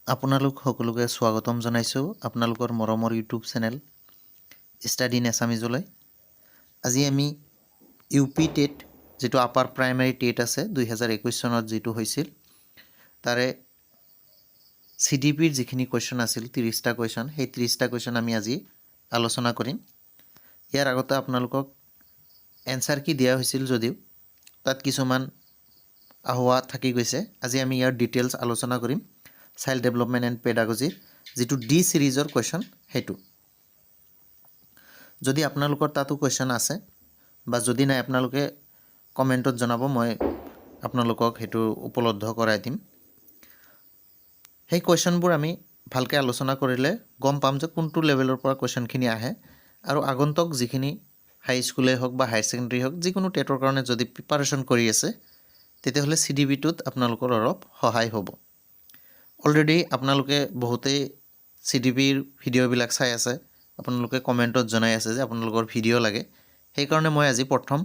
আপোনালোক সকলোকে স্বাগতম জনাইছোঁ আপোনালোকৰ মৰমৰ ইউটিউব চেনেল ষ্টাডি ইন এছামিজলৈ। আজি আমি ইউপি টেট যিটো আপাৰ প্ৰাইমাৰী টেট আছে 2021 চনত যিটো হৈছিল তাৰে CDPৰ যিখিনি কুৱেশ্যন আছিল 30টা কুৱেশ্যন, সেই 30টা কুৱেশ্যন আমি আজি আলোচনা কৰিম। ইয়াৰ আগতে আপোনালোকক এনচাৰ কি দিয়া হৈছিল যদিও তাত কিছুমান আহোৱা থাকি গৈছে। আজি আমি ইয়াৰ ডিটেইলছ আলোচনা কৰিম। চাইল্ড ডেভেলপমেণ্ট এণ্ড পেডাগজিৰ যিটো ডি ছিৰিজৰ কুৱেশ্যন সেইটো। যদি আপোনালোকৰ তাতো কুৱেশ্যন আছে বা যদি নাই আপোনালোকে কমেণ্টত জনাব, মই আপোনালোকক সেইটো উপলব্ধ কৰাই দিম। সেই কুৱেশ্যনবোৰ আমি ভালকৈ আলোচনা কৰিলে গম পাম যে কোনটো লেভেলৰ পৰা কুৱেশ্যনখিনি আহে, আৰু আগন্তুক যিখিনি হাই স্কুলেই হওক বা হায়াৰ ছেকেণ্ডেৰী হওক যিকোনো টেটৰ কাৰণে যদি প্ৰিপাৰেশ্যন কৰি আছে তেতিয়াহ'লে CDPটোত আপোনালোকৰ অলপ সহায় হ'ব। অলৰেডি আপোনালোকে বহুতেই CDPৰ ভিডিঅ'বিলাক চাই আছে, আপোনালোকে কমেণ্টত জনাই আছে যে আপোনালোকৰ ভিডিঅ' লাগে। সেইকাৰণে মই আজি প্ৰথম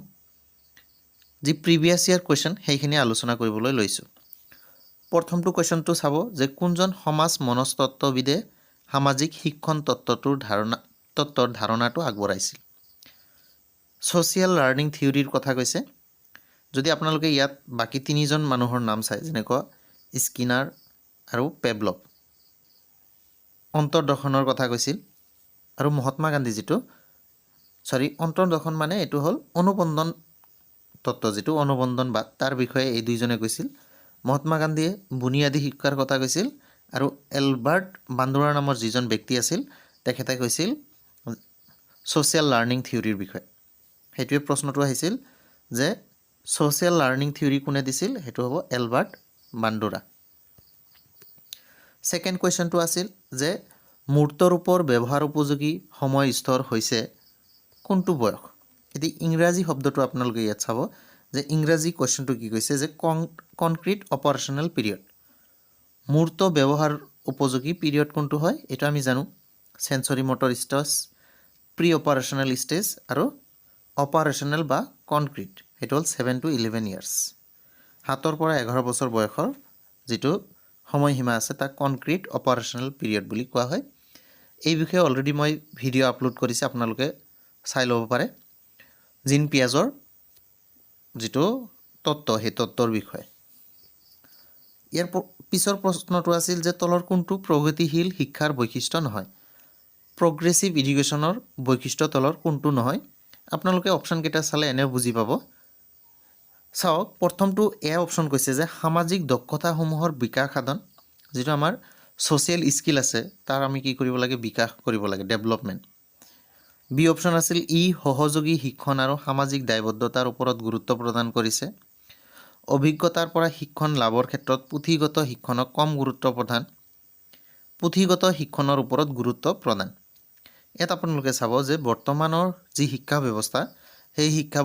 যি প্ৰিভিয়াছ ইয়াৰ কুৱেশ্যন সেইখিনি আলোচনা কৰিবলৈ লৈছোঁ। প্ৰথমটো কুৱেশ্যনটো চাব যে কোনজন সমাজ মনস্তত্ত্ববিদে সামাজিক শিক্ষণ তত্ত্বৰ ধাৰণাটো আগবঢ়াইছিল। ছ'চিয়েল লাৰ্ণিং থিয়ৰীৰ কথা কৈছে। যদি আপোনালোকে ইয়াত বাকী তিনিজন মানুহৰ নাম চায়, যেনেকুৱা স্কিনাৰ আৰু পেভলভ, অন্তৰ্দৰ্শনৰ কথা কৈছিল, আৰু মহাত্মা গান্ধী অন্তৰ্দৰ্শন মানে এইটো হ'ল অনুবন্ধন তত্ত্ব, যিটো অনুবন্ধনবাদ তাৰ বিষয়ে এই দুইজনে কৈছিল। মহাত্মা গান্ধীয়ে বুনিয়াদী শিক্ষাৰ কথা কৈছিল, আৰু এলবাৰ্ট বান্দোৰা নামৰ যিজন ব্যক্তি আছিল তেখেতে কৈছিল ছ'চিয়েল লাৰ্ণিং থিয়ৰীৰ বিষয়ে। সেইটোৱে প্ৰশ্নটো আহিছিল যে ছ'চিয়েল লাৰ্ণিং থিয়ৰী কোনে দিছিল, সেইটো হ'ব এলবাৰ্ট বান্দোৰা। ছেকেণ্ড কুৱেশ্যনটো আছিল যে মূৰ্তৰূপৰ ব্যৱহাৰ উপযোগী সময় স্তৰ হৈছে কোনটো বয়স। এতিয়া ইংৰাজী শব্দটো আপোনালোকে ইয়াত চাব যে ইংৰাজী কুৱেশ্যনটো কি কৈছে যে কনক্ৰিট অপাৰেশ্যনেল পিৰিয়ড। মূৰ্ত ব্যৱহাৰ উপযোগী পিৰিয়ড কোনটো হয় এইটো আমি জানো, sensory motor stage, pre operational stage আৰু অপাৰেশ্যনেল বা কনক্ৰিট, সেইটো হ'ল 7 to 11 ইয়াৰ্ছ। 7 পৰা 11 বছৰ বয়সৰ যিটো সময়সীমা আছে তাক কনক্ৰিট অপাৰেশ্যনেল পিৰিয়ড বুলি কোৱা হয়। এই বিষয়ে অলৰেডি মই ভিডিঅ' আপলোড কৰিছোঁ, আপোনালোকে চাই ল'ব পাৰে। জিন পিয়াজৰ যিটো তত্ত্ব সেই তত্ত্বৰ বিষয়ে। ইয়াৰ পিছৰ প্ৰশ্নটো আছিল যে তলৰ কোনটো প্ৰগতিশীল শিক্ষাৰ বৈশিষ্ট্য নহয়। প্ৰগ্ৰেছিভ এডুকেশ্যনৰ বৈশিষ্ট্য তলৰ কোনটো নহয়। আপোনালোকে অপশ্যনকেইটা চালে এনেও বুজি পাব। চাওক, প্ৰথমটো এ অপশ্যন কৈছে যে সামাজিক দক্ষতাসমূহৰ বিকাশ সাধন, যিটো আমাৰ ছ'চিয়েল স্কিল আছে তাৰ আমি কি কৰিব লাগে, বিকাশ কৰিব লাগে, ডেভেলপমেণ্ট। বি অপশ্যন আছিল সহযোগী শিক্ষণ আৰু সামাজিক দায়বদ্ধতাৰ ওপৰত গুৰুত্ব প্ৰদান কৰিছে। অভিজ্ঞতাৰ পৰা শিক্ষণ লাভৰ ক্ষেত্ৰত পুথিগত শিক্ষণক কম গুৰুত্ব প্ৰদান, পুথিগত শিক্ষণৰ ওপৰত গুৰুত্ব প্ৰদান। ইয়াত আপোনালোকে চাব যে বৰ্তমানৰ যি শিক্ষা ব্যৱস্থা সেই শিক্ষা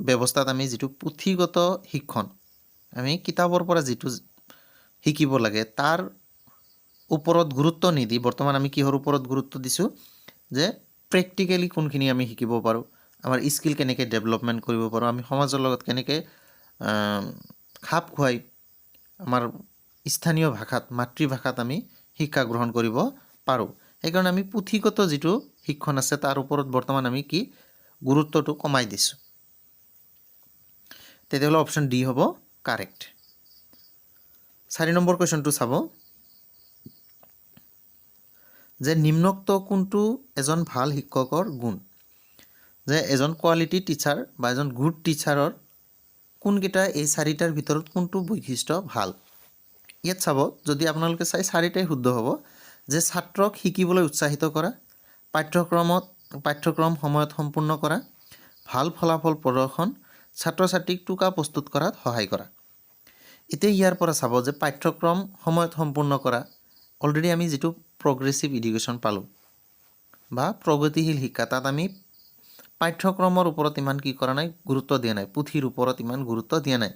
ব্যৱস্থাত আমি যিটো পুথিগত শিক্ষণ, আমি কিতাপৰ পৰা যিটো শিকিব লাগে তাৰ ওপৰত গুৰুত্ব নিদি বৰ্তমান আমি কিহৰ ওপৰত গুৰুত্ব দিছোঁ যে প্ৰেক্টিকেলি কোনখিনি আমি শিকিব পাৰোঁ, আমাৰ স্কিল কেনেকৈ ডেভেলপমেণ্ট কৰিব পাৰোঁ, আমি সমাজৰ লগত কেনেকৈ খাপ খুৱাই আমাৰ স্থানীয় ভাষাত, মাতৃভাষাত আমি শিক্ষা গ্ৰহণ কৰিব পাৰোঁ। সেইকাৰণে আমি পুথিগত যিটো শিক্ষণ আছে তাৰ ওপৰত বৰ্তমান আমি কি গুৰুত্বটো কমাই দিছোঁ। তেতিয়াহ'লে অপশ্যন ডি হ'ব কাৰেক্ট। 4 নম্বৰ কুৱেশ্যনটো চাব যে নিম্নোক্ত কোনটো এজন ভাল শিক্ষকৰ গুণ। যে এজন কোৱালিটি টিচাৰ বা এজন গুড টিচাৰৰ কোনকেইটা এই 4টাৰ ভিতৰত কোনটো বৈশিষ্ট্য ভাল। ইয়াত চাব, যদি আপোনালোকে চাই 4টাই শুদ্ধ হ'ব। যে ছাত্ৰক শিকিবলৈ উৎসাহিত কৰা, পাঠ্যক্ৰম সময়ত সম্পূৰ্ণ কৰা, ভাল ফলাফল প্ৰদৰ্শন, ছাত্ৰ ছাত্ৰীক টোকা প্ৰস্তুত কৰাত সহায় কৰা। এতিয়া ইয়াৰ পৰা চাব যে পাঠ্যক্ৰম সময়ত সম্পূৰ্ণ কৰা, অলৰেডি আমি যিটো প্ৰগ্ৰেছিভ এডুকেশ্যন পালোঁ বা প্ৰগতিশীল শিক্ষা, তাত আমি পাঠ্যক্ৰমৰ ওপৰত ইমান কি কৰা নাই, গুৰুত্ব দিয়া নাই, পুথিৰ ওপৰত ইমান গুৰুত্ব দিয়া নাই,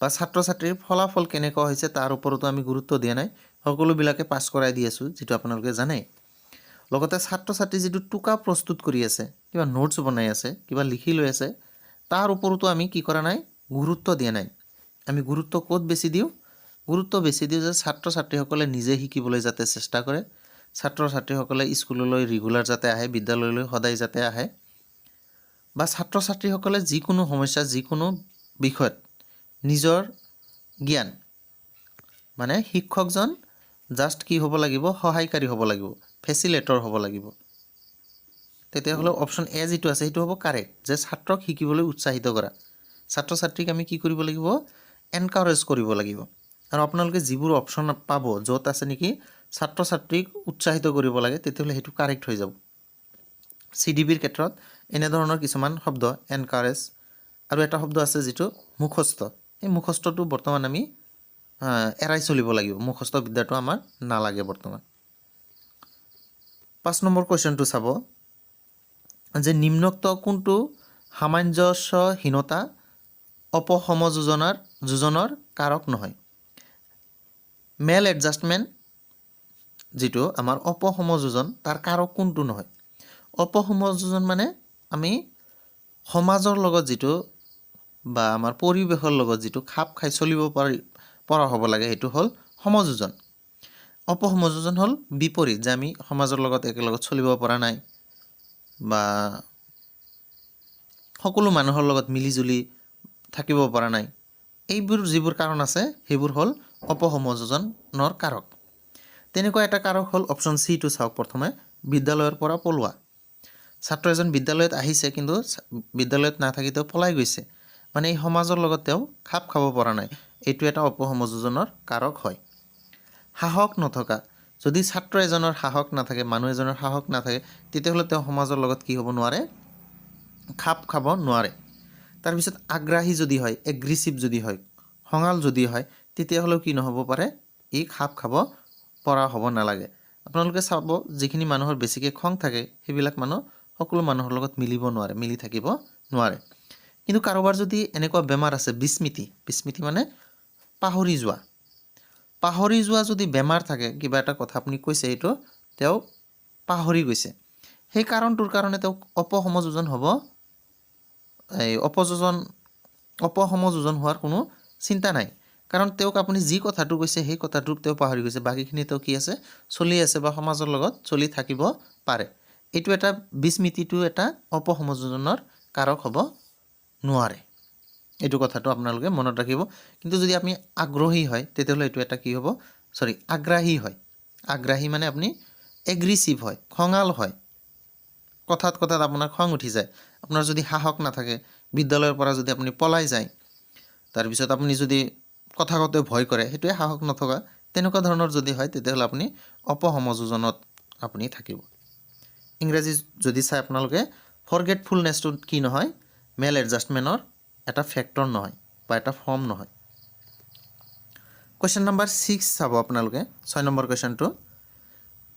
বা ছাত্ৰ ছাত্ৰীৰ ফলাফল কেনেকুৱা হৈছে তাৰ ওপৰতো আমি গুৰুত্ব দিয়া নাই। সকলোবিলাকে পাছ কৰাই দি আছোঁ, যিটো আপোনালোকে জানে। লগতে ছাত্ৰ ছাত্ৰী যিটো টোকা প্ৰস্তুত কৰি আছে, কিবা নোটছ বনাই আছে, কিবা লিখি লৈ আছে, তাৰ ওপৰতো আমি কি কৰা নাই, গুৰুত্ব দিয়া নাই। আমি গুৰুত্ব ক'ত বেছি দিওঁ, গুৰুত্ব বেছি দিওঁ যে ছাত্ৰ ছাত্ৰীসকলে নিজে শিকিবলৈ যাতে চেষ্টা কৰে, ছাত্ৰ ছাত্ৰীসকলে স্কুললৈ ৰেগুলাৰ যাতে আহে, বিদ্যালয়লৈ সদায় যাতে আহে, বা ছাত্ৰ ছাত্ৰীসকলে যিকোনো সমস্যা যিকোনো বিষয়ত নিজৰ জ্ঞান মানে শিক্ষকজন জাষ্ট কি হ'ব লাগিব, সহায়কাৰী হ'ব লাগিব, ফেচিলেটৰ হ'ব লাগিব। তেতিয়াহ'লে অপশ্যন এ যিটো আছে সেইটো হ'ব কাৰেক্ট, যে ছাত্ৰক শিকিবলৈ উৎসাহিত কৰা। ছাত্ৰ ছাত্ৰীক আমি কি কৰিব লাগিব, এনকাৰেজ কৰিব লাগিব। আৰু আপোনালোকে যিবোৰ অপশ্যন পাব য'ত আছে নেকি ছাত্ৰ ছাত্ৰীক উৎসাহিত কৰিব লাগে, তেতিয়াহ'লে সেইটো কাৰেক্ট হৈ যাব। CDBৰ ক্ষেত্ৰত এনেধৰণৰ কিছুমান শব্দ, এনকাৰেজ, আৰু এটা শব্দ আছে যিটো মুখস্থ। এই মুখস্থটো বৰ্তমান আমি এৰাই চলিব লাগিব, মুখস্থ বিদ্যাটো আমাৰ নালাগে বৰ্তমান। 5 নম্বৰ কুৱেশ্যনটো চাব যে নিম্নোক্ত কোনটো সামঞ্জস্যহীনতা অপসমযোজনৰ কাৰক নহয়। মেল এডজাষ্টমেণ্ট যিটো আমাৰ অপসমযোজন তাৰ কাৰক কোনটো নহয়। অপসমযোজন মানে আমি সমাজৰ লগত যিটো বা আমাৰ পৰিৱেশৰ লগত যিটো খাপ খাই চলিব পৰা হ'ব লাগে সেইটো হ'ল সমযোজন। অপসমযোজন হ'ল বিপৰীত, যে আমি সমাজৰ লগত একেলগত চলিব পৰা নাই বা সকলো মানুহৰ লগত মিলিজুলি থাকিব পৰা নাই। এইবোৰ যিবোৰ কাৰণ আছে সেইবোৰ হ'ল অপসমযোজনৰ কাৰক। তেনেকুৱা এটা কাৰক হ'ল অপশ্যন চিটো চাওক। প্ৰথমে বিদ্যালয়ৰ পৰা পলোৱা। ছাত্ৰ এজন বিদ্যালয়ত আহিছে কিন্তু বিদ্যালয়ত নাথাকি তেওঁ পলাই গৈছে, মানে এই সমাজৰ লগত তেওঁ খাপ খাব পৰা নাই। এইটো এটা অপসমযোজনৰ কাৰক হয়। সাহস নথকা, যদি ছাত্ৰ এজনৰ সাহস নাথাকে, মানুহ এজনৰ সাহস নাথাকে, তেতিয়াহ'লে তেওঁ সমাজৰ লগত কি হ'ব নোৱাৰে, খাপ খাব নোৱাৰে। তাৰপিছত আগ্ৰাহী যদি হয়, এগ্ৰেছিভ যদি হয়, খঙাল যদি হয়, তেতিয়াহ'লেও কি নহ'ব পাৰে, ই খাপ খাব পৰা হ'ব নালাগে। আপোনালোকে চাব যিখিনি মানুহৰ বেছিকৈ খং থাকে সেইবিলাক মানুহ সকলো মানুহৰ লগত মিলিব নোৱাৰে, মিলি থাকিব নোৱাৰে। কিন্তু কাৰোবাৰ যদি এনেকুৱা বেমাৰ আছে বিস্মৃতি মানে পাহৰি যোৱা যদি বেমাৰ থাকে, কিবা এটা কথা আপুনি কৈছে এইটো তেওঁ পাহৰি গৈছে, সেই কাৰণটোৰ কাৰণে তেওঁ অপসমযোজন হ'ব, এই অপসমযোজন হোৱাৰ কোনো চিন্তা নাই। কাৰণ তেওঁক আপুনি যি কথাটো কৈছে সেই কথাটো তেওঁ পাহৰি গৈছে, বাকীখিনি তেওঁ কি আছে, চলি আছে বা সমাজৰ লগত চলি থাকিব পাৰে। এইটো এটা বিস্মৃতিটো এটা অপসমযোজনৰ কাৰক হ'ব নোৱাৰে। এইটো কথাটো আপোনালোকে মনত ৰাখিব। কিন্তু যদি আপুনি আগ্ৰহী হয় তেতিয়াহ'লে এইটো এটা কি হ'ব, আগ্ৰাহী হয়। আগ্ৰাহী মানে আপুনি এগ্ৰেছিভ হয়, খঙাল হয়, কথাত আপোনাৰ খং উঠি যায়। আপোনাৰ যদি সাহস নাথাকে, বিদ্যালয়ৰ পৰা যদি আপুনি পলাই যায়, তাৰপিছত আপুনি যদি কথা কওঁতে ভয় কৰে, সেইটোৱে সাহস নথকা। তেনেকুৱা ধৰণৰ যদি হয় তেতিয়াহ'লে আপুনি অপসমযোজনত আপুনি থাকিব। ইংৰাজী যদি চাই আপোনালোকে ফৰগেটফুলনেছটো কি নহয়, মেল এডজাষ্টমেণ্টৰ এটা ফেক্টৰ নহয় বা এটা ফৰ্ম নহয়। কুৱেশ্যন নম্বৰ 6 চাব আপোনালোকে, 6 নম্বৰ কুৱেশ্যনটো,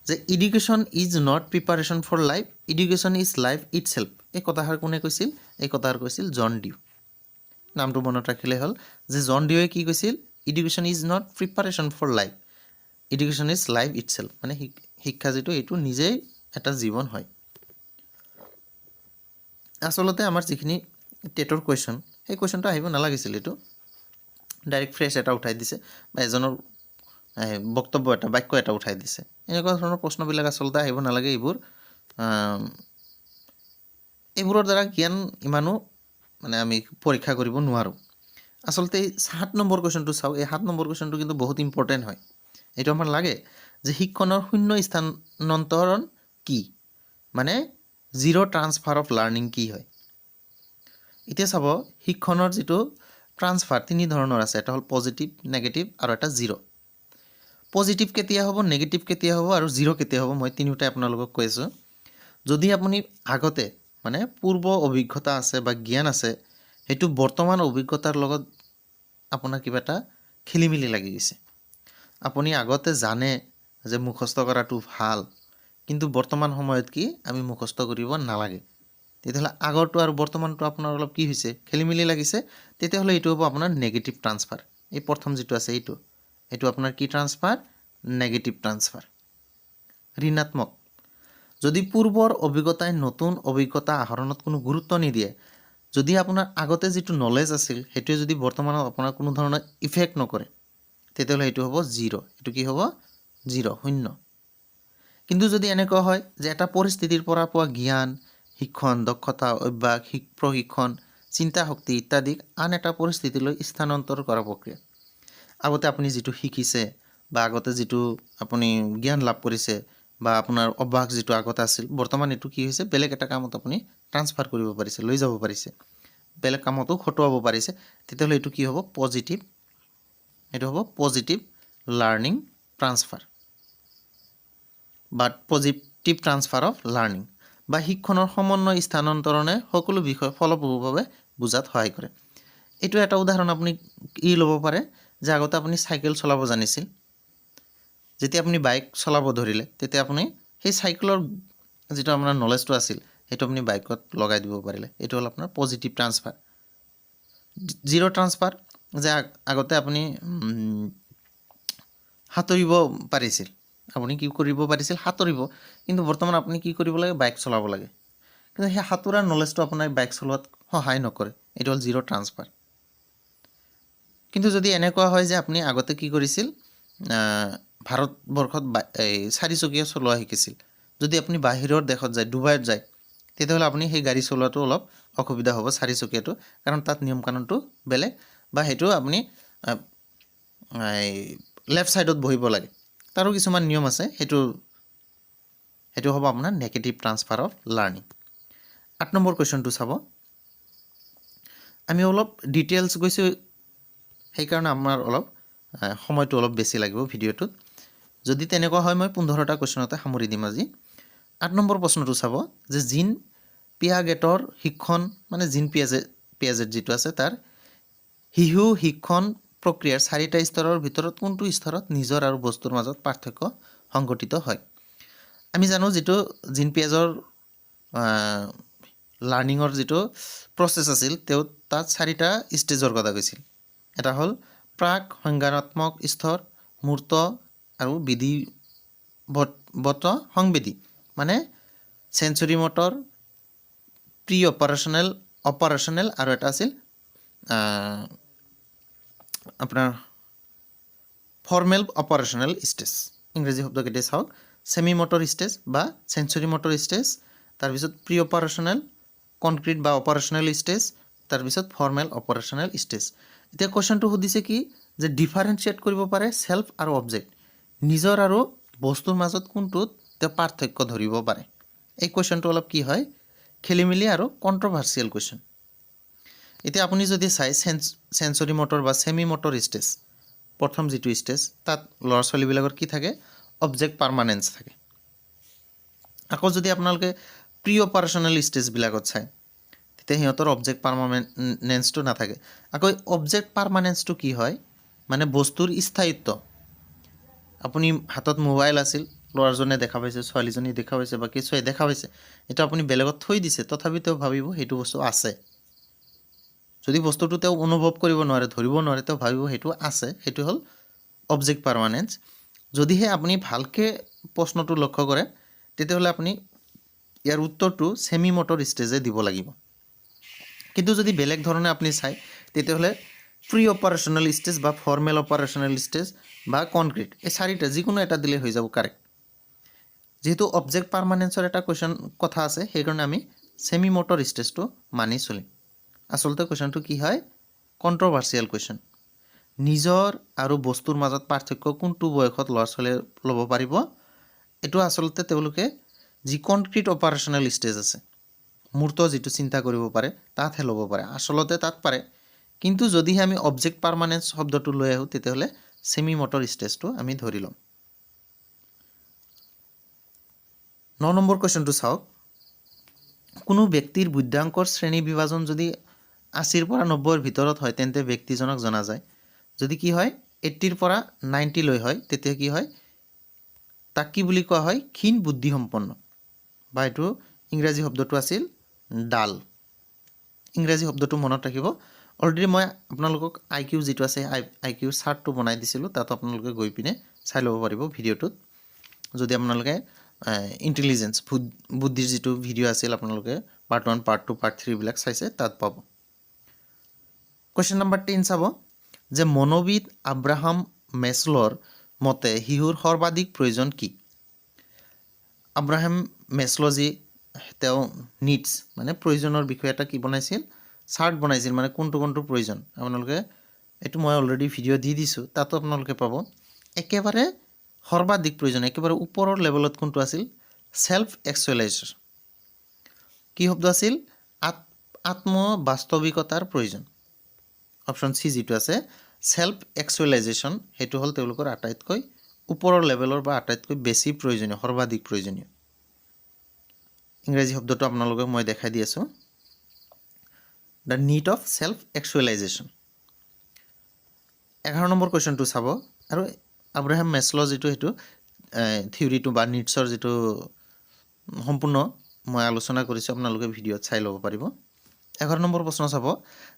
যে education is not preparation for life, education is life itself. এই কথাষাৰ কোনে কৈছিল? এই কথাষাৰ কৈছিল জন ডিউ। নামটো মনত ৰাখিলেই হ'ল যে জন ডিউৱে কি কৈছিল, education is not preparation for life, education is life itself. মানে শিক্ষা যিটো এইটো নিজেই এটা জীৱন হয়। আচলতে আমাৰ যিখিনি টেটৰ কুৱেশ্যন, সেই কুৱেশ্যনটো আহিব নালাগিছিল, এইটো ডাইৰেক্ট ফ্ৰেছ এটা উঠাই দিছে বা এজনৰ বক্তব্য এটা, বাক্য এটা উঠাই দিছে। এনেকুৱা ধৰণৰ প্ৰশ্নবিলাক আচলতে আহিব নালাগে। এইবোৰৰ দ্বাৰা জ্ঞান ইমানো মানে আমি পৰীক্ষা কৰিব নোৱাৰোঁ। আচলতে এই 7 নম্বৰ কুৱেশ্যনটো চাওঁ। এই 7 নম্বৰ কুৱেশ্যনটো কিন্তু বহুত ইম্পৰ্টেণ্ট হয়। এইটো আমাৰ লাগে যে শিক্ষণৰ শূন্য স্থানান্তৰণ কি, মানে জিৰ' ট্ৰান্সফাৰ অফ লাৰ্ণিং কি হয়। এতিয়া চাব শিক্ষণৰ যিটো ট্ৰান্সফাৰ 3 ধৰণৰ আছে, এটা হ'ল পজিটিভ, নেগেটিভ আৰু এটা জিৰ'। পজিটিভ কেতিয়া হ'ব, নেগেটিভ কেতিয়া হ'ব আৰু জিৰ' কেতিয়া হ'ব, মই তিনিওটাই আপোনালোকক কৈ আছোঁ। যদি আপুনি আগতে মানে পূৰ্ব অভিজ্ঞতা আছে বা জ্ঞান আছে, সেইটো বৰ্তমান অভিজ্ঞতাৰ লগত আপোনাৰ কিবা এটা খেলি মেলি লাগি গৈছে। আপুনি আগতে জানে যে মুখস্থ কৰাটো ভাল, কিন্তু বৰ্তমান সময়ত কি আমি মুখস্থ কৰিব নালাগে, তেতিয়াহ'লে আগৰটো আৰু বৰ্তমানটো আপোনাৰ অলপ কি হৈছে, খেলি মেলি লাগিছে, তেতিয়াহ'লে এইটো হ'ব আপোনাৰ নেগেটিভ ট্ৰান্সফাৰ। এই প্ৰথম যিটো আছে এইটো আপোনাৰ কি ট্ৰান্সফাৰ, নেগেটিভ ট্ৰান্সফাৰ, ঋণাত্মক। যদি পূৰ্বৰ অভিজ্ঞতাই নতুন অভিজ্ঞতা আহৰণত কোনো গুৰুত্ব নিদিয়ে, যদি আপোনাৰ আগতে যিটো নলেজ আছিল সেইটোৱে যদি বৰ্তমানত আপোনাৰ কোনো ধৰণৰ ইফেক্ট নকৰে, তেতিয়াহ'লে এইটো হ'ব 0 এইটো কি হ'ব 0 শূন্য কিন্তু যদি এনেকুৱা হয় যে এটা পৰিস্থিতিৰ পৰা পোৱা জ্ঞান শিক্ষণ দক্ষতা অভ্যাস প্ৰশিক্ষণ চিন্তা শক্তি ইত্যাদিক আন এটা পৰিস্থিতিলৈ স্থানান্তৰ কৰা প্ৰক্ৰিয়া আগতে আপুনি যিটো শিকিছে বা আগতে যিটো আপুনি জ্ঞান লাভ কৰিছে বা আপোনাৰ অভ্যাস যিটো আগতে আছিল বৰ্তমান এইটো কি হৈছে বেলেগ এটা কামত আপুনি ট্ৰান্সফাৰ কৰিব পাৰিছে লৈ যাব পাৰিছে বেলেগ কামতো খটুৱাব পাৰিছে তেতিয়াহ'লে এইটো কি হ'ব পজিটিভ এইটো হ'ব পজিটিভ লাৰ্নিং ট্ৰান্সফাৰ বা পজিটিভ ট্ৰান্সফাৰ অফ লাৰ্নিং বা শিক্ষণৰ সমন্বয় স্থানান্তৰণে সকলো বিষয় ফলপ্ৰসূভাৱে বুজাত সহায় কৰে এইটো এটা উদাহৰণ আপুনি কি ল'ব পাৰে যে আগতে আপুনি চাইকেল চলাব জানিছিল যেতিয়া আপুনি বাইক চলাব ধৰিলে তেতিয়া আপুনি সেই চাইকেলৰ যেটো আপোনাৰ নলেজটো আছিল সেইটো আপুনি বাইকত লগাই দিব পাৰিলে এইটো হ'ল আপোনাৰ পজিটিভ ট্ৰান্সফাৰ জিৰ' ট্ৰান্সফাৰ যে আগতে আপুনি সাঁতুৰিব পাৰিছিল আপুনি কি কৰিব পাৰিছিল সাঁতুৰিব কিন্তু বৰ্তমান আপুনি কি কৰিব লাগে বাইক চলাব লাগে কিন্তু সেই সাঁতোৰাৰ নলেজটো আপোনাৰ বাইক চলোৱাত সহায় নকৰে এইটো হ'ল জিৰ' ট্ৰান্সফাৰ কিন্তু যদি এনেকুৱা হয় যে আপুনি আগতে কি কৰিছিল ভাৰতবৰ্ষত এই চাৰিচকীয়া চলোৱা শিকিছিল যদি আপুনি বাহিৰৰ দেশত যায় ডুবাইত যায় তেতিয়াহ'লে আপুনি সেই গাড়ী চলোৱাটো অলপ অসুবিধা হ'ব চাৰিচকীয়াটো কাৰণ তাত নিয়ম কানুনটো বেলেগ বা সেইটো আপুনি লেফ্ট ছাইডত বহিব লাগে তাৰো কিছুমান নিয়ম আছে সেইটো হ'ব আপোনাৰ negative transfer of learning 8 number কুৱেশ্যনটো চাব আমি অলপ ডিটেইলছ গৈছোঁ সেইকাৰণে আমাৰ অলপ সময়টো অলপ বেছি লাগিব ভিডিঅ'টোত যদি তেনেকুৱা হয় মই 15টা কুৱেশ্যনতে সামৰি দিম আজি 8 নম্বৰ প্ৰশ্নটো চাব যে জিন পিয়াগেটৰ শিক্ষণ মানে জিন পিয়াজেট যিটো আছে তাৰ শিশু শিক্ষণ প্ৰক্ৰিয়াৰ 4টা স্তৰৰ ভিতৰত কোনটো স্তৰত নিজৰ আৰু বস্তুৰ মাজত পাৰ্থক্য সংঘটিত হয় আমি জানো যেটো জিন পিয়াজৰ লাৰ্নিঙৰ যেটো প্ৰসেস আছিল তেও তাত 4টা ষ্টেজৰ কথা কৈছিল এটা হ'ল প্ৰাক সংজ্ঞানাত্মক স্তৰ মূৰ্ত আৰু বিধিবদ্ধ সংবেদী মানে সেন্সৰি মটৰ প্ৰি অপাৰেশনেল আৰু এটা আছিল আপোনাৰ ফৰ্মেল অপাৰেশনেল স্টেজ ইংৰাজী শব্দকেইটা চাওক সেমি মটৰ স্টেজ বা সেন্সৰি মটৰ স্টেজ তাৰপিছত প্ৰি অপাৰেশনেল কনক্ৰিট বা অপাৰেশনেল স্টেজ তাৰপিছত ফৰ্মেল অপাৰেশনেল স্টেজ এতিয়া কোৱেশ্চনটো সুধিছে কি যে ডিফাৰেন্সিয়েট কৰিব পাৰে সেলফ আৰু অবজেক্ট নিজৰ আৰু বস্তুৰ মাজত কোনটোত তে পাৰ্থক্য ধৰিব পাৰে এই কোৱেশ্চনটো অলপ কি হয় খেলিমেলি আৰু কন্ট্ৰভাৰ্চিয়েল কোৱেশ্চন এতিয়া আপুনি যদি চাই সেন্সৰি মটৰ বা সেমি মটৰ স্টেজ প্ৰথম যেটো স্টেজ তাত ল'ৰা ছোৱালীবিলাকৰ কি থাকে অবজেক্ট পাৰ্মানেন্স থাকে আকৌ যদি আপোনালোকে প্ৰি অপাৰেশনেল স্টেজবিলাকত চাই তেতিয়া হিহঁতৰ অবজেক্ট পাৰ্মানেন্সটো নাথাকে আকৌ অবজেক্ট পাৰ্মানেন্সটো কি হয় মানে বস্তুৰ স্থায়িত্ব আপুনি হাতত মোবাইল আছিল ল'ৰাজনে দেখা পাইছে ছোৱালীজনী দেখা পাইছে বা কিছুৱে দেখা পাইছে এটা আপুনি বেলেগত থৈ দিছে তথাপিও ভাবিব হেতু বস্তু আছে যদি বস্তুটো তেও অনুভৱ কৰিব নোৱাৰে ধৰিব নোৱাৰে তেও ভাবিব হেতু আছে হেতু হল অবজেক্ট পাৰ্মানেন্স যদিহে আপুনি ভালকে প্ৰশ্নটো লক্ষ্য কৰে তেতিয়াহলে আপুনি ইয়াৰ উত্তৰটো সেমি মটৰ স্টেজে দিব লাগিব কিন্তু যদি বেলেগ ধৰণে আপুনি চাই তেতিয়াহলে প্ৰি অপাৰেশনেল স্টেজ বা ফৰ্মেল অপাৰেশনেল স্টেজ বা কনক্ৰিট এই চাৰিটা যিকোনো এটা দিলে হৈ যাব কাৰেক্ট যেহেতু অবজেক্ট পাৰ্মানেন্সৰ এটা কোৱেশ্চন কথা আছে সেইকাৰণে আমি সেমি মটৰ স্টেজটো মানি চলিম আসলতে কোৱেশ্চনটো কি হয় কন্ট্ৰভাৰ্চিয়েল কোৱেশ্চন নিজৰ আৰু বস্তুৰ মাজত পাৰ্থক্য কোনটো বয়সত ল'ৰা-ছোৱালীয়ে ল'ব পাৰিব এটো আসলতে তেওঁলোকে যি কনক্ৰিট অপাৰেশনেল স্টেজ আছে মূৰ্ত যেটো চিন্তা কৰিব পাৰে তাতহে ল'ব পাৰে আসলতে তাত পাৰে কিন্তু যদি আমি অবজেক্ট পাৰ্মানেন্স শব্দটো লৈ আহো তেতিয়াহলে সেমি মটৰ স্টেজটো আমি ধৰি লম 9 নম্বৰ কোৱেশ্চনটো চাওক কোনো ব্যক্তিৰ বুদ্ধাঙ্কৰ শ্ৰেণী বিভাজন যদি 80 পৰা 90 ৰ ভিতৰত হয় তেন্তে ব্যক্তিজনক জনা যায় যদি কি হয় 80 পৰা 90 লৈ হয় তেতিয়া কি হয় তাক কি বুলি কোৱা হয় ক্ষীণ বুদ্ধি সম্পন্ন বা এটো ইংৰাজী শব্দটো আছিল ডাল ইংৰাজী শব্দটো মনত ৰাখিব অলৰেডি মই আপোনালোকক আইকিউ যেটো আছে আইকিউ চাৰ্টটো বনাই দিছিলো তাত আপোনালোকে গৈ পিনে চাই ল'ব পাৰিব ভিডিওটোত যদি আপোনালোকে ইন্টেলিজেন্স বুদ্ধিৰ যেটো ভিডিও আছিল আপোনালোকে পাৰ্ট 1 পাৰ্ট 2 পাৰ্ট 3 বিলাক চাইছে তাত পাব কোৱেশ্চন নম্বৰ 10 চাব যে মনোবিদ আব্ৰাহাম মেছলৰ মতে শিশুৰ সৰ্বাধিক প্ৰয়োজন কি আব্ৰাহাম মেছলজি তেওঁ নিডছ মানে প্ৰয়োজনৰ বিষয়ে এটা কি বনাইছিল চাৰ্ট বনাইছিল মানে কোনটো প্ৰয়োজন আপোনালোকে এইটো মই অলৰেডি ভিডিঅ' দি দিছোঁ তাতো আপোনালোকে পাব একেবাৰে সৰ্বাধিক প্ৰয়োজন একেবাৰে ওপৰৰ লেভেলত কোনটো আছিল সেলফ এক্সুৱেলাইজেশ্যন কি শব্দ আছিল আত্ম বাস্তৱিকতাৰ প্ৰয়োজন অপশ্যন সি যিটো আছে সেলফ এক্সুৱেলাইজেশ্যন সেইটো হ'ল তেওঁলোকৰ আটাইতকৈ ওপৰৰ লেভেলৰ বা আটাইতকৈ বেছি প্ৰয়োজনীয় সৰ্বাধিক প্ৰয়োজনীয় ইংৰাজী শব্দটো আপোনালোকক মই দেখাই দি আছোঁ the need of self actualization 11 number কুৱেশ্যনটো চাব আৰু আব্ৰাহাম মেছল' যিটো সেইটো থিয়ৰিটো বা নিডছৰ যিটো সম্পূৰ্ণ মই আলোচনা কৰিছোঁ আপোনালোকে ভিডিঅ'ত চাই ল'ব পাৰিব 11 নম্বৰ প্ৰশ্ন চাব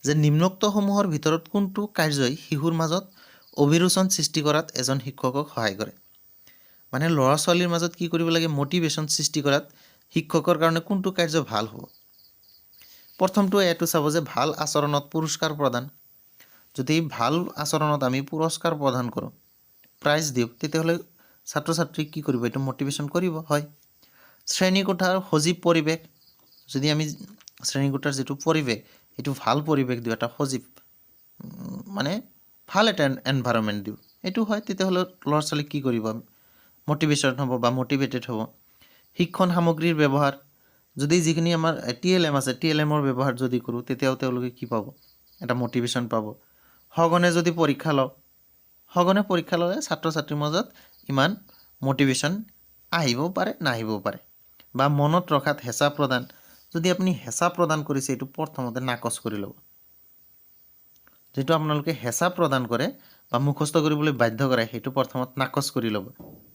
যে নিম্নোক্তসমূহৰ ভিতৰত কোনটো কাৰ্যই শিশুৰ মাজত অভিৰুচন সৃষ্টি কৰাত এজন শিক্ষকক সহায় কৰে মানে ল'ৰা ছোৱালীৰ মাজত কি কৰিব লাগে মটিভেশ্যন সৃষ্টি কৰাত শিক্ষকৰ কাৰণে কোনটো কাৰ্য ভাল হ'ব প্ৰথমটো এটো চাব যে ভাল আচৰণত পুৰস্কাৰ প্ৰদান যদি ভাল আচৰণত আমি পুৰস্কাৰ প্ৰদান কৰোঁ প্ৰাইজ দিওঁ তেতিয়াহ'লে ছাত্ৰ ছাত্ৰীক কি কৰিব এইটো মটিভেশ্যন কৰিব হয় শ্ৰেণীকোঠাৰ সজীৱ পৰিৱেশ যদি আমি শ্ৰেণীকোঠাৰ যিটো পৰিৱেশ এইটো ভাল পৰিৱেশ দিওঁ এটা সজীৱ মানে ভাল এটা এনভাইৰনমেণ্ট দিওঁ এইটো হয় তেতিয়াহ'লে ল'ৰা ছোৱালীক কি কৰিব মটিভেশ্যন হ'ব বা মটিভেটেড হ'ব শিক্ষণ সামগ্ৰীৰ ব্যৱহাৰ যদি যিখিনি আমাৰ TLM আছে TLMৰ ব্যৱহাৰ যদি কৰোঁ তেতিয়াও তেওঁলোকে কি পাব এটা মটিভেশ্যন পাব সঘনে যদি পৰীক্ষা লওঁ সঘনে পৰীক্ষা ল'লে ছাত্ৰ ছাত্ৰীৰ মাজত ইমান মটিভেশ্যন আহিবও পাৰে নাহিবও পাৰে বা মনত ৰখাত হেঁচা প্ৰদান যদি আপুনি হেঁচা প্ৰদান কৰিছে এইটো প্ৰথমতে নাকচ কৰি ল'ব যেটো আপোনালোকে হেঁচা প্ৰদান কৰে বা মুখস্থ কৰিবলৈ বাধ্য কৰে সেইটো প্ৰথমত নাকচ কৰি ল'ব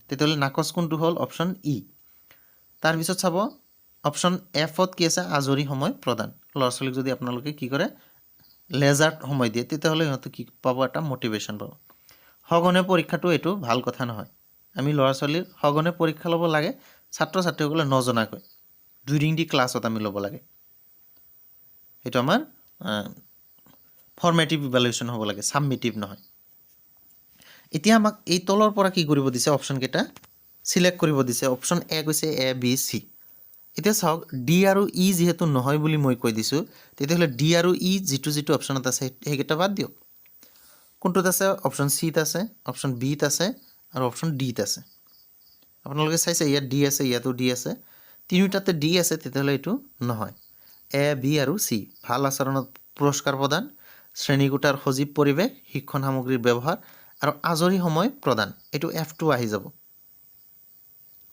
তেতিয়াহ'লে নাকচ কোনটো হ'ল অপশ্যন ই তাৰপিছত চাব অপশ্যন এফত কি আছে আজৰি সময় প্ৰদান ল'ৰা ছোৱালীক যদি আপোনালোকে কি কৰে লেজাৰ সময় দিয়ে তেতিয়াহ'লে সিহঁতে কি পাব এটা মটিভেশ্যন পাব সঘনে পৰীক্ষাটো এইটো ভাল কথা নহয় আমি ল'ৰা ছোৱালীৰ সঘনে পৰীক্ষা ল'ব লাগে ছাত্ৰ ছাত্ৰীসকলে নজনাকৈ ডিউৰিং দি ক্লাছত আমি ল'ব লাগে সেইটো আমাৰ ফৰ্মেটিভ ইভালুৱেশ্যন হ'ব লাগে ছাবমিটিভ নহয় এতিয়া আমাক এই তলৰ পৰা কি কৰিব দিছে অপশ্যন কেইটা সিলেক্ট কৰিব দিছে অপশ্যন এ কৈছে এ বি চি এতিয়া চাওক ডি আৰু ই যেহেতু নহয় বুলি মই কৈ দিছোঁ তেতিয়াহ'লে ডি আৰু ই যিটো অপশ্যনত আছে সেইকেইটা বাদ দিয়ক কোনটোত আছে অপশ্যন চিত আছে অপশ্যন বিত আছে আৰু অপশ্যন ডিত আছে আপোনালোকে চাইছে ইয়াত ডি আছে ইয়াতো ডি আছে তিনিটাতে ডি আছে তেতিয়াহ'লে এইটো নহয় এ বি আৰু চি ভাল আচৰণত পুৰস্কাৰ প্ৰদান শ্ৰেণীকোঠাৰ সজীৱ পৰিৱেশ শিক্ষণ সামগ্ৰীৰ ব্যৱহাৰ আৰু আজৰি সময় প্ৰদান এইটো F2 আহি যাব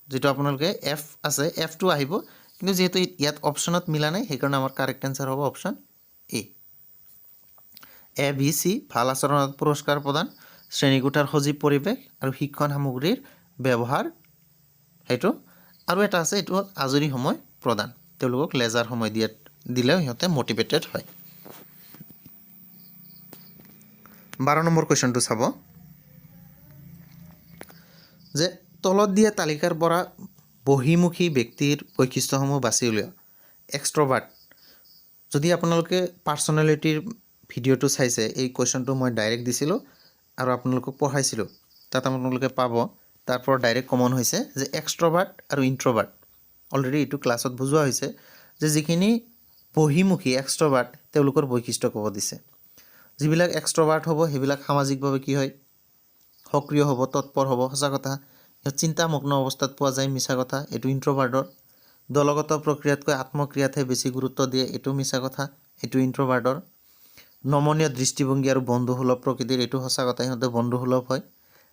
যেটো আপোনালোকে F আছে F2 আহিব কিন্তু যেহেতু ইয়াত অপশ্যনত মিলা নাই সেইকাৰণে আমাৰ কাৰেক্ট আনসাৰ হ'ব অপশ্যন এ বি চি ভাল আচৰণত পুৰস্কাৰ প্ৰদান শ্ৰেণীকোঠাৰ সজীৱ পৰিৱেশ আৰু শিক্ষণ সামগ্ৰীৰ ব্যৱহাৰ সেইটো আৰু এটা আছে এইটো হ'ল আজৰি সময় প্ৰদান তেওঁলোকক লেজাৰ সময় দিলেও সিহঁতে মটিভেটেড হয় 12 নম্বৰ কুৱেশ্যনটো চাব যে তলত দিয়া তালিকাৰ পৰা বহিমুখী ব্যক্তিৰ বৈশিষ্ট্যসমূহ বাছি উলিওৱা এক্সট্ৰভাৰ্ট যদি আপোনালোকে পাৰ্চনেলিটিৰ ভিডিঅ'টো চাইছে এই কুৱেশ্যনটো মই ডাইৰেক্ট দিছিলোঁ আৰু আপোনালোকক পঢ়াইছিলোঁ তাত আপোনালোকে পাব তাৰ পৰা ডাইৰেক্ট কমন হৈছে যে এক্সট্ৰভাৰ্ট আৰু ইণ্ট্ৰভাৰ্ট অলৰেডি এইটো ক্লাছত বুজোৱা হৈছে যে যিখিনি বহিমুখী এক্সট্ৰভাৰ্ট তেওঁলোকৰ বৈশিষ্ট্য ক'ব দিছে যিবিলাক এক্সট্ৰভাৰ্ট হ'ব সেইবিলাক সামাজিকভাৱে কি হয় সক্ৰিয় হ'ব তৎপৰ হ'ব সঁচা কথা ইহঁত চিন্তামগ্ন অৱস্থাত পোৱা যায় মিছা কথা এইটো ইণ্ট্ৰভাৰ্টৰ দলগত প্ৰক্ৰিয়াতকৈ আত্মক্ৰিয়াতহে বেছি গুৰুত্ব দিয়ে এইটো মিছা কথা এইটো ইণ্ট্ৰভাৰ্টৰ নমনীয় দৃষ্টিভংগী আৰু বন্ধুসুলভ প্ৰকৃতিৰ এইটো সঁচা কথা সিহঁতে বন্ধুসুলভ হয়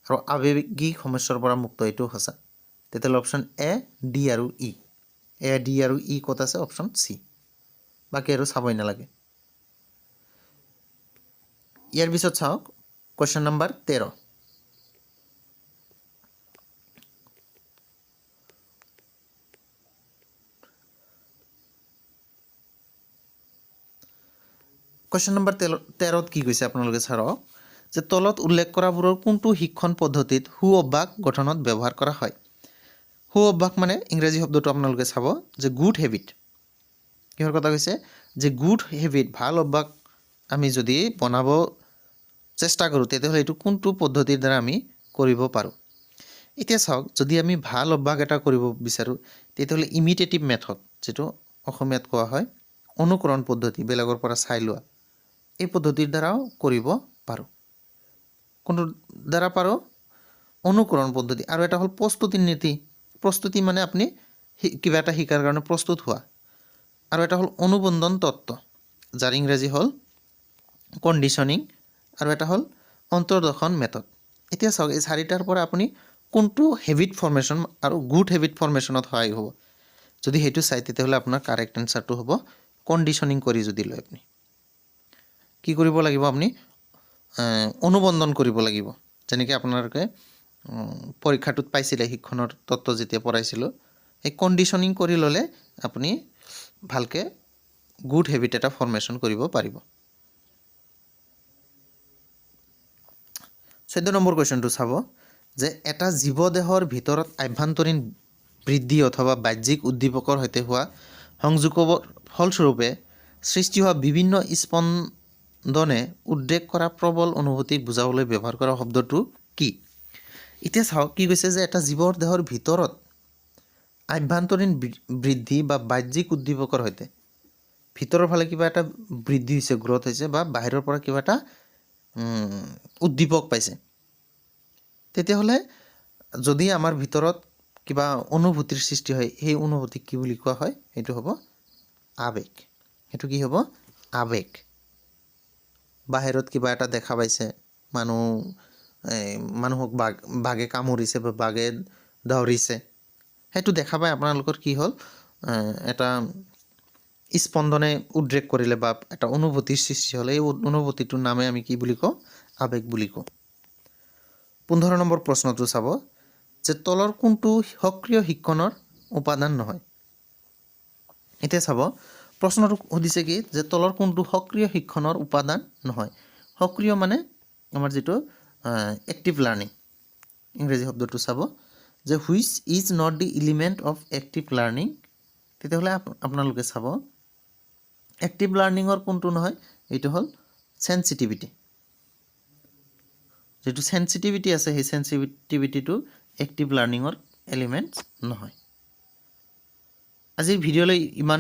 আৰু আৱেগিক সমস্যাৰ পৰা মুক্ত এইটো সঁচা তেতিয়াহ'লে অপশ্যন এ ডি আৰু ই ক'ত আছে অপশ্যন চি বাকী আৰু চাবই নালাগে ইয়াৰ পিছত চাওক কুৱেশ্যন নম্বৰ 13 কুৱেশ্যন নম্বৰ 13ত কি কৈছে আপোনালোকে চাওক যে তলত উল্লেখ কৰাবোৰৰ কোনটো শিক্ষণ পদ্ধতিত সু অভ্যাস গঠনত ব্যৱহাৰ কৰা হয় সু অভ্যাস মানে ইংৰাজী শব্দটো আপোনালোকে চাব যে গুড হেবিট কিহৰ কথা কৈছে যে গুড হেবিট ভাল অভ্যাস আমি যদি বনাব চেষ্টা কৰোঁ তেতিয়াহ'লে এইটো কোনটো পদ্ধতিৰ দ্বাৰা আমি কৰিব পাৰোঁ এতিয়া চাওক যদি আমি ভাল অভ্যাস এটা কৰিব বিচাৰোঁ তেতিয়াহ'লে ইমিটেটিভ মেথড যেটো অসমীয়াত কোৱা হয় অনুকৰণ পদ্ধতি বেলেগৰ পৰা চাই লোৱা এই পদ্ধতিৰ দ্বাৰাও কৰিব পাৰোঁ কোনটো দ্বাৰা পাৰোঁ অনুকৰণ পদ্ধতি আৰু এটা হ'ল প্ৰস্তুতি নীতি প্ৰস্তুতি মানে আপুনি কিবা এটা শিকাৰ কাৰণে প্ৰস্তুত হোৱা আৰু এটা হ'ল অনুবন্ধন তত্ত্ব যাৰ ইংৰাজী হ'ল কণ্ডিশ্যনিং আৰু এটা হ'ল অন্তৰ্দৰ্শন মেথড এতিয়া চাওক এই চাৰিটাৰ পৰা আপুনি কোনটো হেবিট ফৰ্মেশ্যন আৰু গুড হেবিট ফৰ্মেশ্যনত সহায় হ'ব যদি সেইটো চাই তেতিয়াহ'লে আপোনাৰ কাৰেক্ট এনচাৰটো হ'ব কণ্ডিশ্যনিং কৰি যদি লয় আপুনি কি কৰিব লাগিব আপুনি অনুবন্ধন কৰিব লাগিব যেনেকৈ আপোনালোকে পৰীক্ষাটোত পাইছিলে শিক্ষণৰ তত্ত্ব যেতিয়া পঢ়াইছিলোঁ এই কণ্ডিশ্যনিং কৰি ল'লে আপুনি ভালকৈ গুড হেবিট এটা ফৰ্মেশ্যন কৰিব পাৰিব 14 নম্বৰ কুৱেশ্যনটো চাব যে এটা জীৱদেহৰ ভিতৰত আভ্যন্তৰীণ বৃদ্ধি অথবা বাহ্যিক উদ্দীপকৰ সৈতে হোৱা সংযোগৰ ফলস্বৰূপে সৃষ্টি হোৱা বিভিন্ন স্পন্দনে উদ্ৰেক কৰা প্ৰবল অনুভূতিক বুজাবলৈ ব্যৱহাৰ কৰা শব্দটো কি এতিয়া চাওক কি কৈছে যে এটা জীৱৰ দেহৰ ভিতৰত আভ্যন্তৰীণ বৃদ্ধি বা বাহ্যিক উদ্দীপকৰ সৈতে ভিতৰৰ ফালে কিবা এটা বৃদ্ধি হৈছে গ্ৰথ হৈছে বা বাহিৰৰ পৰা কিবা এটা উদ্দীপক পাইছে তেতিয়াহ'লে যদি আমাৰ ভিতৰত কিবা অনুভূতিৰ সৃষ্টি হয় সেই অনুভূতিক কি বুলি কোৱা হয় এইটো হ'ব আবেগ এইটো কি হ'ব আবেগ বাহিৰত কিবা এটা দেখা পাইছে মানুহক বাঘে কামুৰিছে বা বাঘে দৌৰিছে সেইটো দেখা পাই আপোনালোকৰ কি হ'ল এটা স্পন্দনে উদ্ৰেক কৰিলে বা এটা অনুভূতিৰ সৃষ্টি হ'লে এই অনুভূতিটোৰ নামে আমি কি বুলি কওঁ আবেগ বুলি কওঁ 15 নম্বৰ প্ৰশ্নটো চাব যে তলৰ কোনটো সক্ৰিয় শিক্ষণৰ উপাদান নহয় এতিয়া চাব প্ৰশ্নটো সুধিছে কি যে তলৰ কোনটো সক্ৰিয় শিক্ষণৰ উপাদান নহয় সক্ৰিয় মানে আমাৰ যেটো এক্টিভ লাৰ্নিং ইংৰাজী শব্দটো চাব যে which is not the element of active learning তেতিয়াহ'লে আপোনালোকে চাব এক্টিভ লাৰ্নিঙৰ কোনটো নহয় এইটো হ'ল সেন্সিটিভিটি যেটো সেন্সিটিভিটি আছে সেই সেন্সিটিভিটিটো এক্টিভ লাৰ্নিঙৰ এলিমেণ্ট নহয় আজিৰ ভিডিঅ'লৈ ইমান